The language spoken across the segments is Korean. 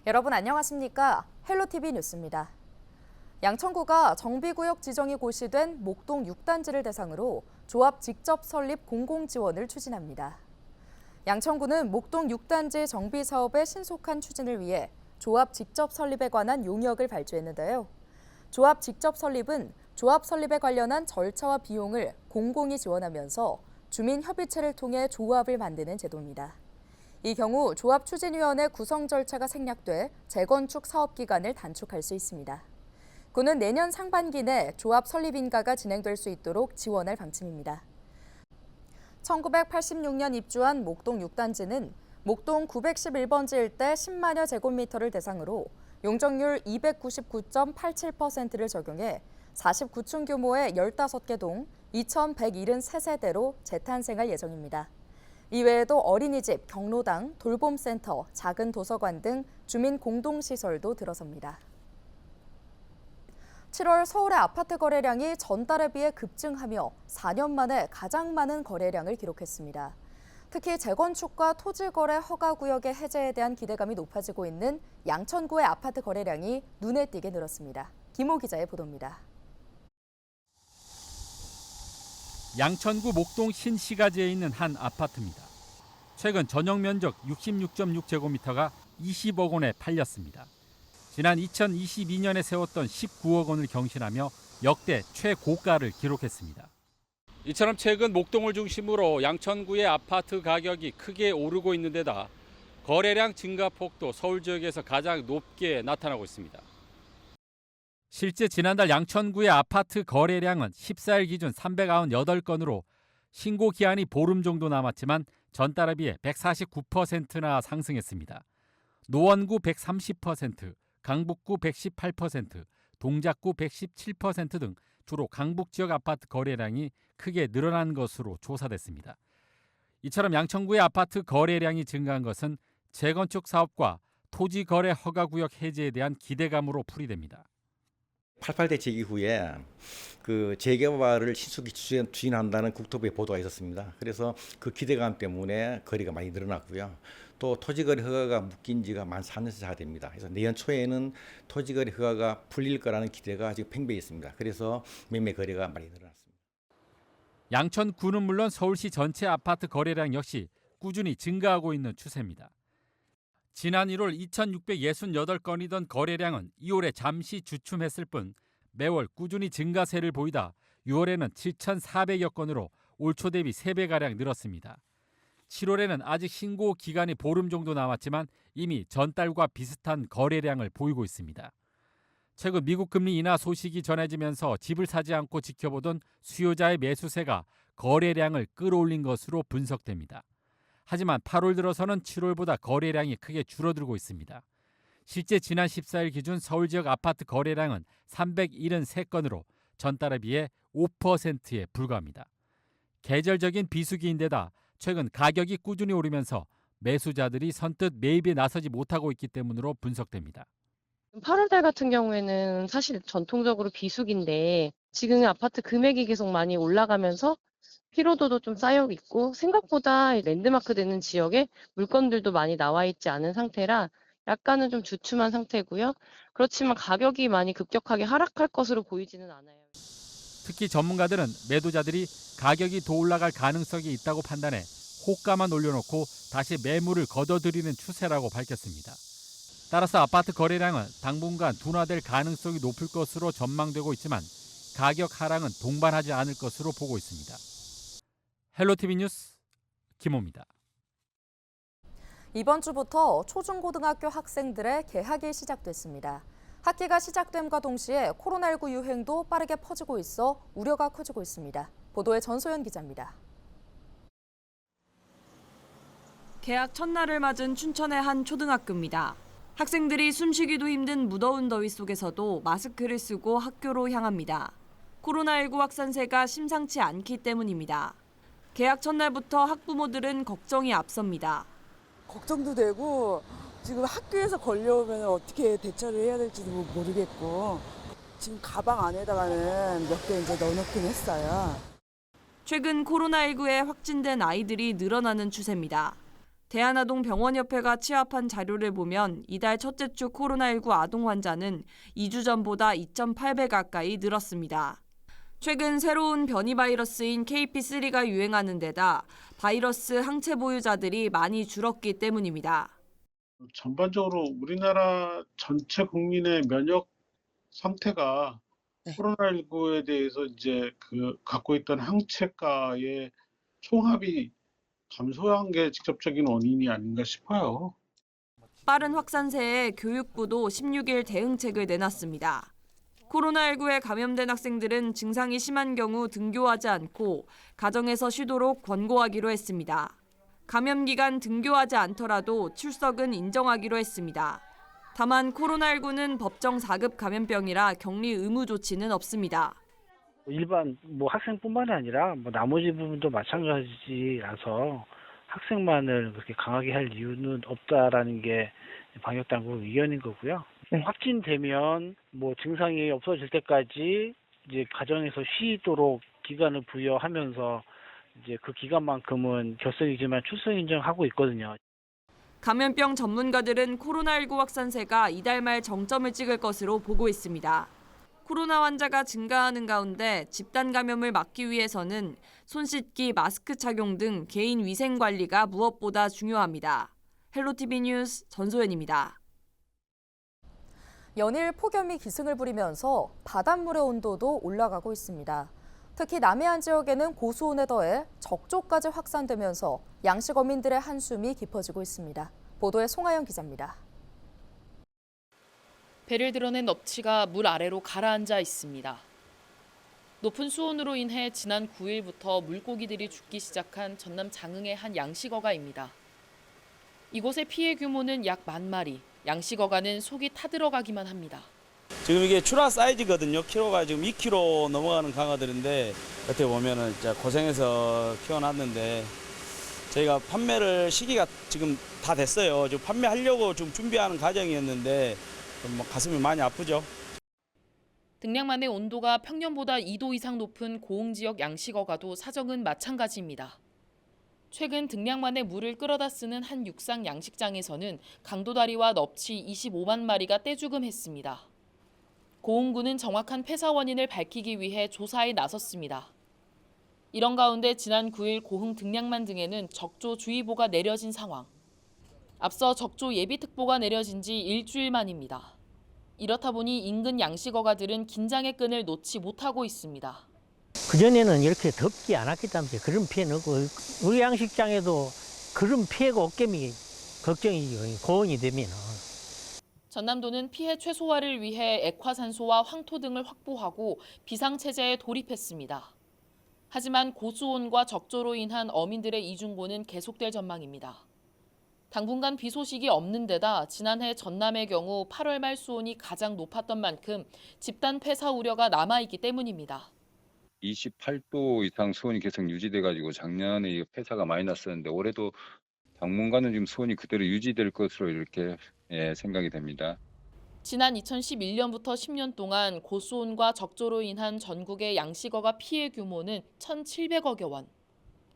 여러분 안녕하십니까? 헬로티비 뉴스입니다. 양천구가 정비구역 지정이 고시된 목동 6단지를 대상으로 조합 직접 설립 공공지원을 추진합니다. 양천구는 목동 6단지 정비 사업의 신속한 추진을 위해 조합 직접 설립에 관한 용역을 발주했는데요. 조합 직접 설립은 조합 설립에 관련한 절차와 비용을 공공이 지원하면서 주민협의체를 통해 조합을 만드는 제도입니다. 이 경우 조합추진위원회 구성 절차가 생략돼 재건축 사업 기간을 단축할 수 있습니다. 구는 내년 상반기 내 조합 설립 인가가 진행될 수 있도록 지원할 방침입니다. 1986년 입주한 목동 6단지는 목동 911번지 일대 10만여 제곱미터를 대상으로 용적률 299.87%를 적용해 49층 규모의 15개 동 2,173세대로 재탄생할 예정입니다. 이외에도 어린이집, 경로당, 돌봄센터, 작은 도서관 등 주민 공동시설도 들어섭니다. 7월 서울의 아파트 거래량이 전달에 비해 급증하며 4년 만에 가장 많은 거래량을 기록했습니다. 특히 재건축과 토지거래 허가구역의 해제에 대한 기대감이 높아지고 있는 양천구의 아파트 거래량이 눈에 띄게 늘었습니다. 김호 기자의 보도입니다. 양천구 목동 신시가지에 있는 한 아파트입니다. 최근 전용 면적 66.6제곱미터가 20억 원에 팔렸습니다. 지난 2022년에 세웠던 19억 원을 경신하며 역대 최고가를 기록했습니다. 이처럼 최근 목동을 중심으로 양천구의 아파트 가격이 크게 오르고 있는 데다 거래량 증가폭도 서울 지역에서 가장 높게 나타나고 있습니다. 실제 지난달 양천구의 아파트 거래량은 14일 기준 398건으로 신고 기한이 보름 정도 남았지만 전달에 비해 149%나 상승했습니다. 노원구 130%, 강북구 118%, 동작구 117% 등 주로 강북 지역 아파트 거래량이 크게 늘어난 것으로 조사됐습니다. 이처럼 양천구의 아파트 거래량이 증가한 것은 재건축 사업과 토지 거래 허가구역 해제에 대한 기대감으로 풀이됩니다. 88대 재개 후에 그 재개발을 신속히 추진한다는 국토부의 보도가 있었습니다. 그래서 그 기대감 때문에 거래가 많이 늘어났고요. 또 토지거래 허가가 묶인 지가 만 4년차 됩니다. 그래서 내년 초에는 토지거래 허가가 풀릴 거라는 기대가 지금 팽배해 있습니다. 그래서 매매 거래가 많이 늘어났습니다. 양천구는 물론 서울시 전체 아파트 거래량 역시 꾸준히 증가하고 있는 추세입니다. 지난 1월 2,668건이던 거래량은 2월에 잠시 주춤했을 뿐 매월 꾸준히 증가세를 보이다 6월에는 7,400여 건으로 올 초 대비 3배가량 늘었습니다. 7월에는 아직 신고 기간이 보름 정도 남았지만 이미 전달과 비슷한 거래량을 보이고 있습니다. 최근 미국 금리 인하 소식이 전해지면서 집을 사지 않고 지켜보던 수요자의 매수세가 거래량을 끌어올린 것으로 분석됩니다. 하지만 8월 들어서는 7월보다 거래량이 크게 줄어들고 있습니다. 실제 지난 14일 기준 서울 지역 아파트 거래량은 373건으로 전달에 비해 5%에 불과합니다. 계절적인 비수기인데다 최근 가격이 꾸준히 오르면서 매수자들이 선뜻 매입에 나서지 못하고 있기 때문으로 분석됩니다. 8월 달 같은 경우에는 사실 전통적으로 비수기인데 지금 아파트 금액이 계속 많이 올라가면서 피로도도 좀 쌓여 있고 생각보다 랜드마크 되는 지역에 물건들도 많이 나와 있지 않은 상태라 약간은 좀 주춤한 상태고요. 그렇지만 가격이 많이 급격하게 하락할 것으로 보이지는 않아요. 특히 전문가들은 매도자들이 가격이 더 올라갈 가능성이 있다고 판단해 호가만 올려놓고 다시 매물을 걷어들이는 추세라고 밝혔습니다. 따라서 아파트 거래량은 당분간 둔화될 가능성이 높을 것으로 전망되고 있지만 가격 하락은 동반하지 않을 것으로 보고 있습니다. 헬로티비 뉴스 김호입니다. 이번 주부터 초중고등학교 학생들의 개학이 시작됐습니다. 학기가 시작됨과 동시에 코로나19 유행도 빠르게 퍼지고 있어 우려가 커지고 있습니다. 보도에 전소연 기자입니다. 개학 첫날을 맞은 춘천의 한 초등학교입니다. 학생들이 숨쉬기도 힘든 무더운 더위 속에서도 마스크를 쓰고 학교로 향합니다. 코로나19 확산세가 심상치 않기 때문입니다. 개학 첫날부터 학부모들은 걱정이 앞섭니다. 걱정도 되고 지금 학교에서 걸려오면 어떻게 대처를 해야 될지도 모르겠고 지금 가방 안에다가는 몇 개 이제 넣어놓긴 했어요. 최근 코로나19에 확진된 아이들이 늘어나는 추세입니다. 대한아동병원협회가 취합한 자료를 보면 이달 첫째 주 코로나19 아동 환자는 2주 전보다 2.8배 가까이 늘었습니다. 최근 새로운 변이 바이러스인 KP3가 유행하는 데다 바이러스 항체 보유자들이 많이 줄었기 때문입니다. 전반적으로 우리나라 전체 국민의 면역 상태가 코로나19에 대해서 이제 갖고 있던 항체가의 총합이 감소한 게 직접적인 원인이 아닌가 싶어요. 빠른 확산세에 교육부도 16일 대응책을 내놨습니다. 코로나19에 감염된 학생들은 증상이 심한 경우 등교하지 않고 가정에서 쉬도록 권고하기로 했습니다. 감염 기간 등교하지 않더라도 출석은 인정하기로 했습니다. 다만 코로나19는 법정 4급 감염병이라 격리 의무 조치는 없습니다. 일반 학생뿐만이 아니라 나머지 부분도 마찬가지라서 학생만을 그렇게 강하게 할 이유는 없다라는 게 방역 당국 의견인 거고요. 확진되면 증상이 없어질 때까지 이제 가정에서 쉬도록 기간을 부여하면서 이제 그 기간만큼은 결석이지만 출석 인정하고 있거든요. 감염병 전문가들은 코로나19 확산세가 이달 말 정점을 찍을 것으로 보고 있습니다. 코로나 환자가 증가하는 가운데 집단 감염을 막기 위해서는 손 씻기, 마스크 착용 등 개인 위생 관리가 무엇보다 중요합니다. 헬로티비 뉴스 전소연입니다. 연일 폭염이 기승을 부리면서 바닷물의 온도도 올라가고 있습니다. 특히 남해안 지역에는 고수온에 더해 적조까지 확산되면서 양식 어민들의 한숨이 깊어지고 있습니다. 보도에 송하영 기자입니다. 배를 드러낸 넙치가 물 아래로 가라앉아 있습니다. 높은 수온으로 인해 지난 9일부터 물고기들이 죽기 시작한 전남 장흥의 한 양식어가입니다. 이곳의 피해 규모는 약 10,000마리, 양식어가는 속이 타들어가기만 합니다. 지금 이게 출하 사이즈거든요. 키로가 지금 2kg 넘어가는 강어들인데 어떻게 보면은 진짜 고생해서 키워놨는데 저희가 판매를 시기가 지금 다 됐어요. 지금 판매하려고 좀 준비하는 과정이었는데 가슴이 많이 아프죠. 등량만의 온도가 평년보다 2도 이상 높은 고흥 지역 양식어가도 사정은 마찬가지입니다. 최근 등량만의 물을 끌어다 쓰는 한 육상 양식장에서는 강도다리와 넙치 25만 마리가 떼죽음했습니다. 고흥군은 정확한 폐사 원인을 밝히기 위해 조사에 나섰습니다. 이런 가운데 지난 9일 고흥 등량만 등에는 적조주의보가 내려진 상황. 앞서 적조 예비특보가 내려진 지 일주일 만입니다. 이렇다 보니 인근 양식어가들은 긴장의 끈을 놓지 못하고 있습니다. 그전에는 이렇게 덥지 않았기 때문에 그런 피해는 없고 우리 양식장에도 그런 피해가 없겠니 걱정이죠. 고온이 되면. 전남도는 피해 최소화를 위해 액화산소와 황토 등을 확보하고 비상체제에 돌입했습니다. 하지만 고수온과 적조로 인한 어민들의 이중고는 계속될 전망입니다. 당분간 비 소식이 없는 데다 지난해 전남의 경우 8월 말 수온이 가장 높았던 만큼 집단 폐사 우려가 남아있기 때문입니다. 28도 이상 수온이 계속 유지돼가지고 작년에 폐사가 많이 났었는데 올해도 당분간은 지금 수온이 그대로 유지될 것으로 이렇게 생각이 됩니다. 지난 2011년부터 10년 동안 고수온과 적조로 인한 전국의 양식어가 피해 규모는 1,700억여 원.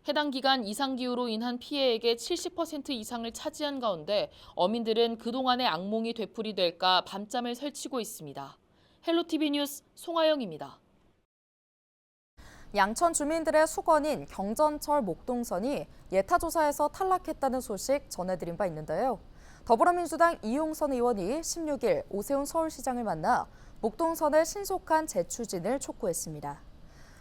해당 기간 이상기후로 인한 피해액의 70% 이상을 차지한 가운데 어민들은 그동안의 악몽이 되풀이될까 밤잠을 설치고 있습니다. 헬로티비 뉴스 송하영입니다. 양천 주민들의 수건인 경전철 목동선이 예타조사에서 탈락했다는 소식 전해드린 바 있는데요. 더불어민주당 이용선 의원이 16일 오세훈 서울시장을 만나 목동선의 신속한 재추진을 촉구했습니다.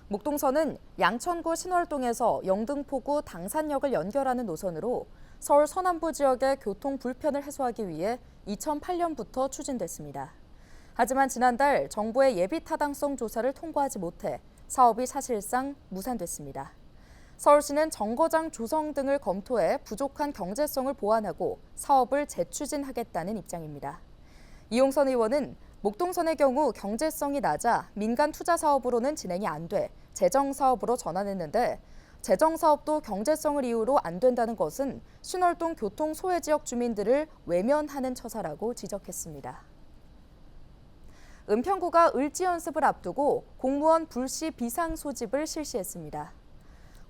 목동선은 양천구 신월동에서 영등포구 당산역을 연결하는 노선으로 서울 서남부 지역의 교통 불편을 해소하기 위해 2008년부터 추진됐습니다. 하지만 지난달 정부의 예비 타당성 조사를 통과하지 못해 사업이 사실상 무산됐습니다. 서울시는 정거장 조성 등을 검토해 부족한 경제성을 보완하고 사업을 재추진하겠다는 입장입니다. 이용선 의원은 목동선의 경우 경제성이 낮아 민간 투자 사업으로는 진행이 안 돼 재정 사업으로 전환했는데 재정 사업도 경제성을 이유로 안 된다는 것은 신월동 교통 소외 지역 주민들을 외면하는 처사라고 지적했습니다. 은평구가 을지 연습을 앞두고 공무원 불시 비상 소집을 실시했습니다.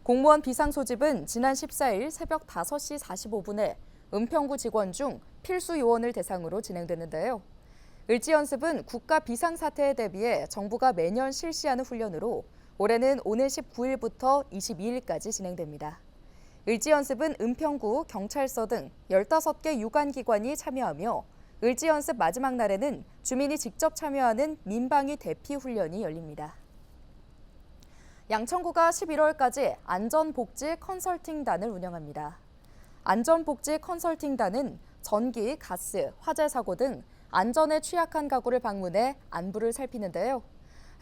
공무원 비상소집은 지난 14일 새벽 5시 45분에 은평구 직원 중 필수 요원을 대상으로 진행됐는데요. 을지연습은 국가 비상사태에 대비해 정부가 매년 실시하는 훈련으로 올해는 오는 19일부터 22일까지 진행됩니다. 을지연습은 은평구, 경찰서 등 15개 유관기관이 참여하며 을지연습 마지막 날에는 주민이 직접 참여하는 민방위 대피 훈련이 열립니다. 양천구가 11월까지 안전복지 컨설팅단을 운영합니다. 안전복지 컨설팅단은 전기, 가스, 화재 사고 등 안전에 취약한 가구를 방문해 안부를 살피는데요.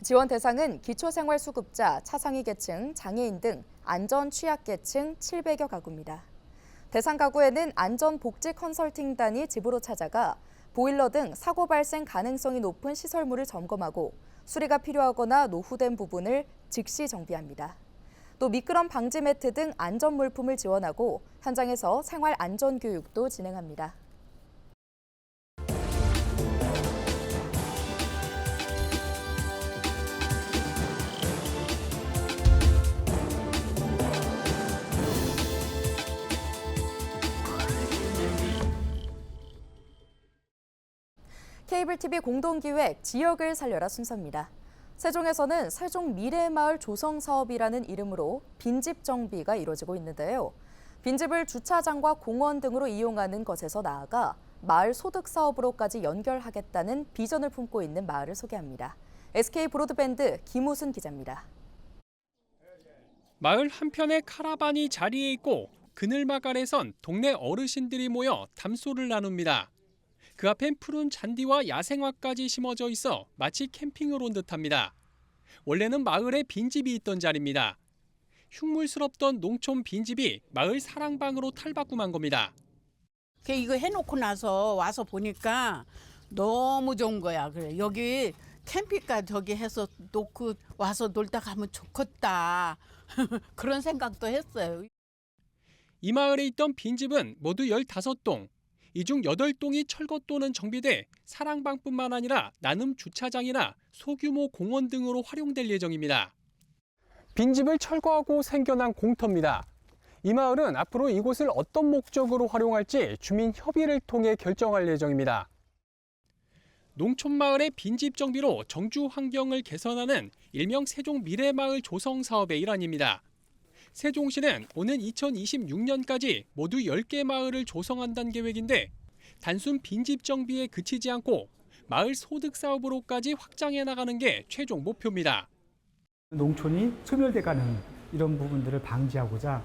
지원 대상은 기초생활수급자, 차상위 계층, 장애인 등 안전 취약계층 700여 가구입니다. 대상 가구에는 안전복지 컨설팅단이 집으로 찾아가 보일러 등 사고 발생 가능성이 높은 시설물을 점검하고 수리가 필요하거나 노후된 부분을 즉시 정비합니다. 또 미끄럼 방지 매트 등 안전 물품을 지원하고 현장에서 생활 안전 교육도 진행합니다. 케이블 TV 공동기획 지역을 살려라 순서입니다. 세종에서는 세종 미래마을 조성 사업이라는 이름으로 빈집 정비가 이루어지고 있는데요. 빈집을 주차장과 공원 등으로 이용하는 것에서 나아가 마을 소득 사업으로까지 연결하겠다는 비전을 품고 있는 마을을 소개합니다. SK 브로드밴드 김우순 기자입니다. 마을 한편에 카라반이 자리에 있고 그늘막 아래선 동네 어르신들이 모여 담소를 나눕니다. 그 앞엔 푸른 잔디와 야생화까지 심어져 있어 마치 캠핑을 온 듯합니다. 원래는 마을에 빈집이 있던 자리입니다. 흉물스럽던 농촌 빈집이 마을 사랑방으로 탈바꿈한 겁니다. 이거 해놓고 나서 와서 보니까 너무 좋은 거야. 그래 여기 캠핑카 저기 해서 놓고 와서 놀다 가면 좋겠다. 그런 생각도 했어요. 이 마을에 있던 빈집은 모두 15동. 이 중 8동이 철거또는 정비돼 사랑방뿐만 아니라 나눔 주차장이나 소규모 공원 등으로 활용될 예정입니다. 빈집을 철거하고 생겨난 공터입니다. 이 마을은 앞으로 이곳을 어떤 목적으로 활용할지 주민 협의를 통해 결정할 예정입니다. 농촌마을의 빈집 정비로 정주 환경을 개선하는 일명 세종 미래마을 조성 사업의 일환입니다. 세종시는 오는 2026년까지 모두 10개 마을을 조성한다는 계획인데 단순 빈집 정비에 그치지 않고 마을 소득 사업으로까지 확장해 나가는 게 최종 목표입니다. 농촌이 소멸돼가는 이런 부분들을 방지하고자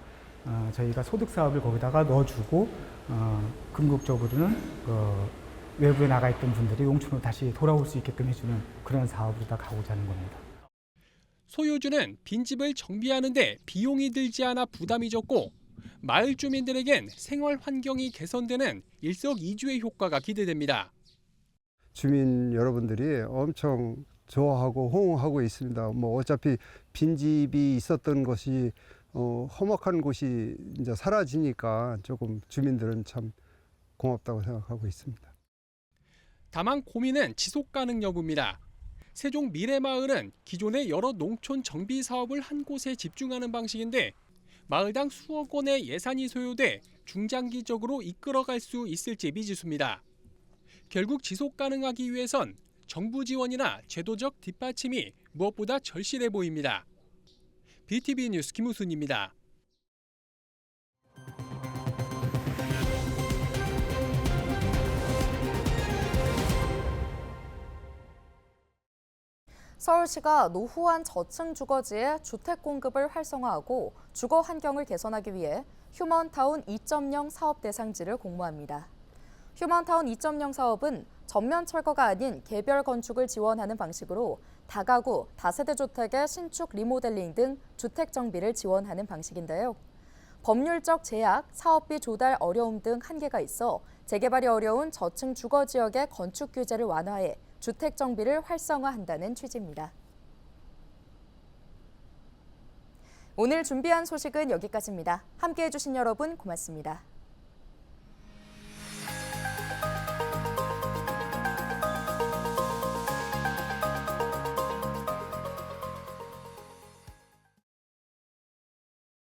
저희가 소득 사업을 거기다가 넣어주고 궁극적으로는 외부에 나가 있던 분들이 농촌으로 다시 돌아올 수 있게끔 해주는 그런 사업으로 다 가고자 하는 겁니다. 소유주는 빈집을 정비하는데 비용이 들지 않아 부담이 적고 마을 주민들에겐 생활 환경이 개선되는 일석이조의 효과가 기대됩니다. 주민 여러분들이 엄청 좋아하고 호응하고 있습니다. 어차피 빈집이 있었던 것이 험악한 곳이 이제 사라지니까 조금 주민들은 참 고맙다고 생각하고 있습니다. 다만 고민은 지속 가능 여부입니다. 세종 미래마을은 기존의 여러 농촌 정비 사업을 한 곳에 집중하는 방식인데 마을당 수억 원의 예산이 소요돼 중장기적으로 이끌어갈 수 있을지 미지수입니다. 결국 지속 가능하기 위해선 정부 지원이나 제도적 뒷받침이 무엇보다 절실해 보입니다. BTV 뉴스 김우순입니다. 서울시가 노후한 저층 주거지에 주택 공급을 활성화하고 주거 환경을 개선하기 위해 휴먼타운 2.0 사업 대상지를 공모합니다. 휴먼타운 2.0 사업은 전면 철거가 아닌 개별 건축을 지원하는 방식으로 다가구, 다세대 주택의 신축 리모델링 등 주택 정비를 지원하는 방식인데요. 법률적 제약, 사업비 조달 어려움 등 한계가 있어 재개발이 어려운 저층 주거 지역의 건축 규제를 완화해 주택 정비를 활성화한다는 취지입니다. 오늘 준비한 소식은 여기까지입니다. 함께해 주신 여러분 고맙습니다.